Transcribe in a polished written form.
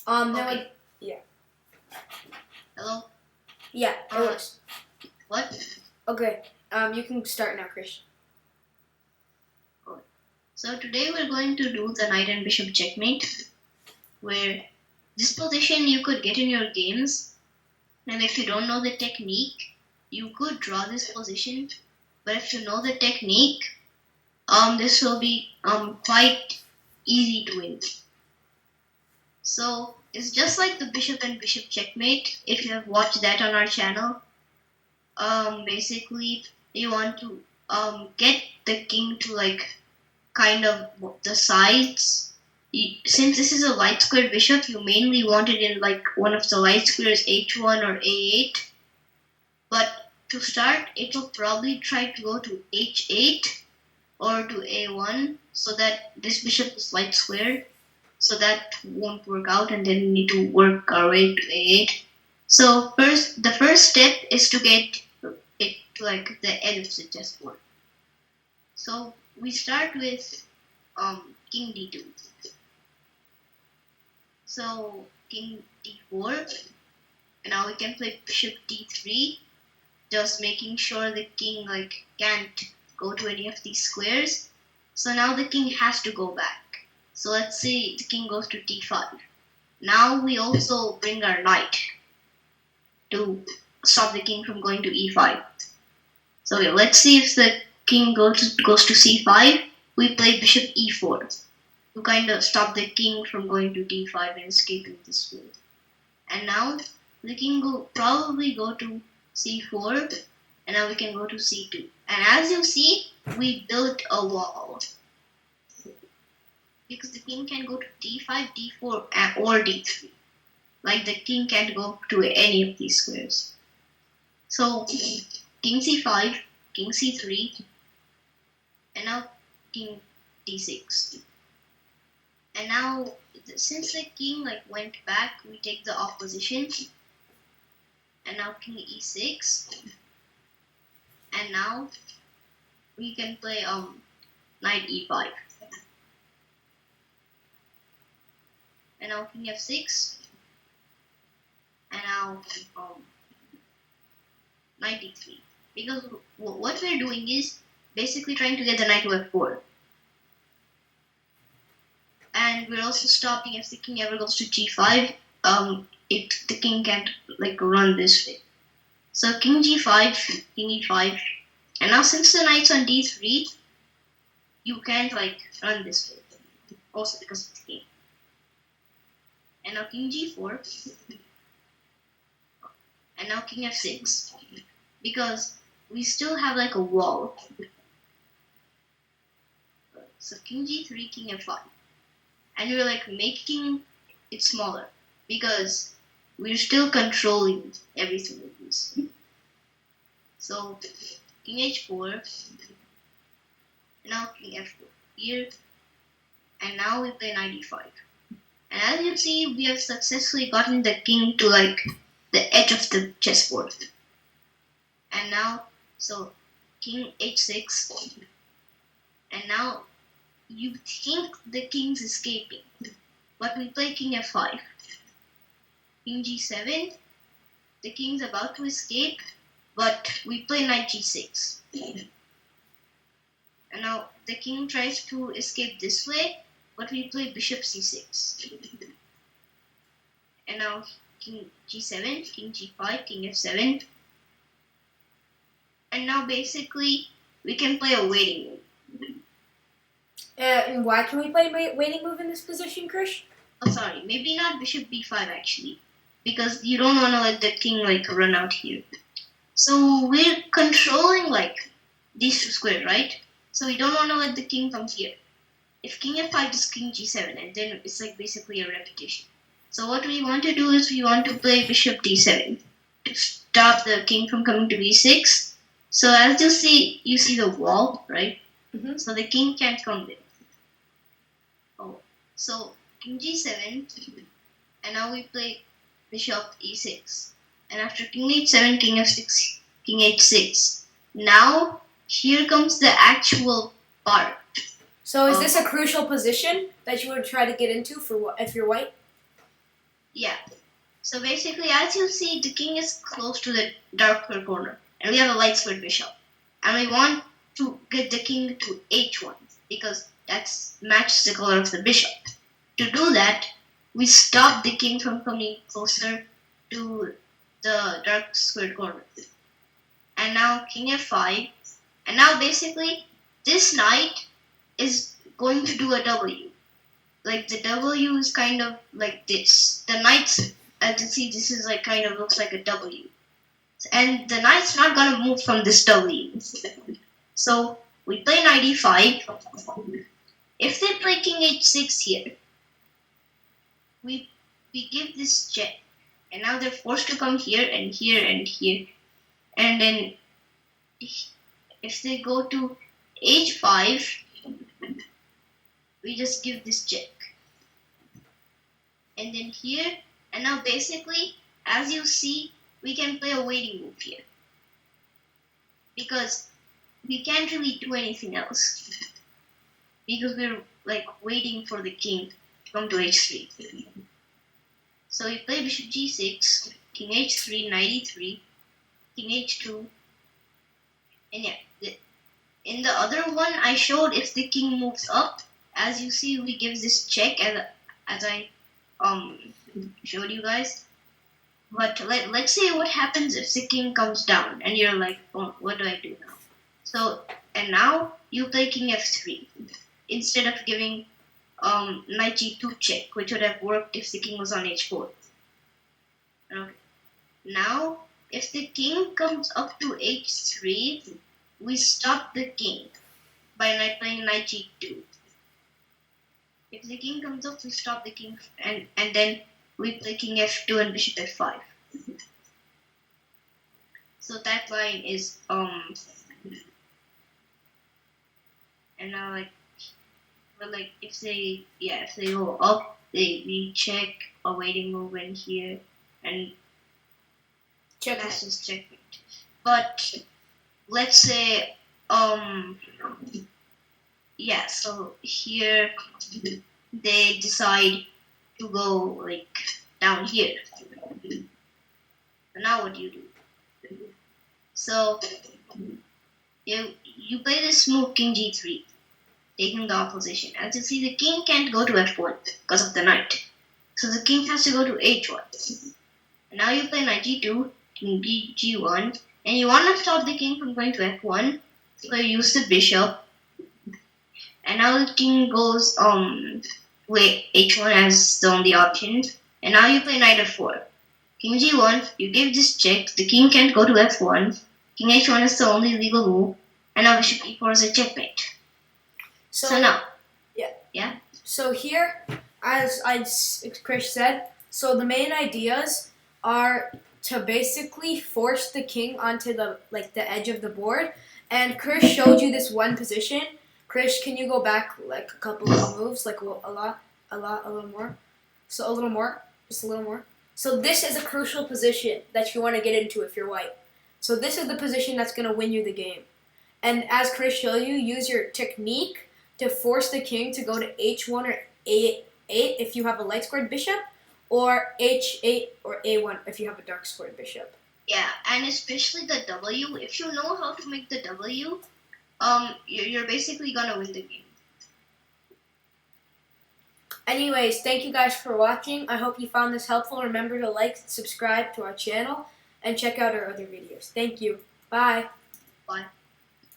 Okay. Yeah. Hello? Yeah, it works. What? Okay, you can start now, Christian. So today we're going to do the knight and bishop checkmate, where this position you could get in your games, and if you don't know the technique, you could draw this position, but if you know the technique, this will be quite easy to win. So it's just like the bishop and bishop checkmate. If you have watched that on our channel, basically you want to get the king to like kind of the sides. Since this is a light squared bishop, you mainly want it in like one of the light squares, h1 or a8. But to start, it will probably try to go to h8 or to a1, so that this bishop is light squared. So that won't work out, and then we need to work our way to a8. So the first step is to get it to like the edge of the chessboard. So we start with king d2. So king d4, and now we can play bishop d3, just making sure the king like can't go to any of these squares. So now the king has to go back. So let's say the king goes to d5. Now we also bring our knight to stop the king from going to e5. So let's see if the king goes to c5. We play bishop e4 to kind of stop the king from going to d5 and escaping this way. And now the king probably go to c4, and now we can go to c2. And as you see, we built a wall, because the king can go to d5, d4, or d3. Like the king can't go to any of these squares. So king c5, king c3, and now king d6. And now, since the king like went back, we take the opposition. And now king e6. And now we can play knight e5. And now king f6. And now knight d3. Because what we're doing is basically trying to get the knight to f4. And we're also stopping if the king ever goes to g5. The king can't like run this way. So king g5, king e5, and now since the knight's on d3, you can't like run this way. Also because of the king. And now king g4, and now king f6, because we still have like a wall. So king g3, king f5, and we're like making it smaller because we're still controlling everything with this. So king h4, and now king f4 here, and now we play knight e5. And as you see, we have successfully gotten the king to like the edge of the chessboard. And now, so king h6, and now you think the king's escaping, but we play king f5. King g7, the king's about to escape, but we play knight g6. And now the king tries to escape this way, but we play bishop c6. And now king g7, king g5, king f7. And now basically we can play a waiting move. And why can we play waiting move in this position, Krish? Oh, sorry, maybe not bishop b5 actually, because you don't want to let the king like run out here. So we're controlling like these two squares, right? So we don't want to let the king come here. If king f5 is king g7, and then it's like basically a repetition. So what we want to do is we want to play bishop d7 to stop the king from coming to b6. So as you see the wall, right? Mm-hmm. So the king can't come there. Oh, so king g7, and now we play bishop e6. And after king h7, king f6, king h6. Now here comes the actual part. So is this a crucial position that you would try to get into for if you're white? Yeah. So basically, as you see, the king is close to the darker corner, and we have a light squared bishop, and we want to get the king to h1 because that's matches the color of the bishop. To do that, we stop the king from coming closer to the dark squared corner. And now king f5, and now basically this knight is going to do a W. Like the W is kind of like this. The knight's, as you see, this is like kind of looks like a W. And the knight's not gonna move from this W. So we play knight e5. If they play king h6 here, we give this check. And now they're forced to come here and here and here. And then if they go to h5, we just give this check. And then here, and now basically, as you see, we can play a waiting move here. Because we can't really do anything else. Because we're like waiting for the king to come to h3. So we play bishop g6, king h3, knight e3, king h2, and yeah. In the other one, I showed if the king moves up. As you see, we give this check as I showed you guys. But let's say what happens if the king comes down and you're like, oh, what do I do now? So, and now you play king f3 instead of giving knight g2 check, which would have worked if the king was on h4. Okay. Now, if the king comes up to h3, we stop the king by playing knight g2. If the king comes up, we stop the king, and then we play king f2 and bishop f5. So that line is and now like if they go up, we check a waiting move in here, and that's just checkmate. But let's say so here they decide to go like down here. So now what do you do? So you play this move king g3, taking the opposition. As you see, the king can't go to f1 because of the knight. So the king has to go to h1. And now you play knight g2, king g1, and you want to stop the king from going to f1, so you use the bishop. And now the king goes h1 as the only option. And now you play knight f4. King g1, you give this check, the king can't go to f1, king h1 is the only legal move, and now bishop e4 is a checkmate. So now, yeah. So here, as Chris said, so the main ideas are to basically force the king onto the edge of the board. And Chris showed you this one position. Chris, can you go back like a couple of moves, like a little more? So a little more, just a little more. So this is a crucial position that you want to get into if you're white. So this is the position that's going to win you the game. And as Chris showed you, use your technique to force the king to go to h1 or a8 if you have a light squared bishop, or h8 or a1 if you have a dark squared bishop. Yeah, and especially the W. If you know how to make the W, you're basically gonna win the game. Anyways, thank you guys for watching. I hope you found this helpful. Remember to like, subscribe to our channel, and check out our other videos. Thank you. Bye. Bye.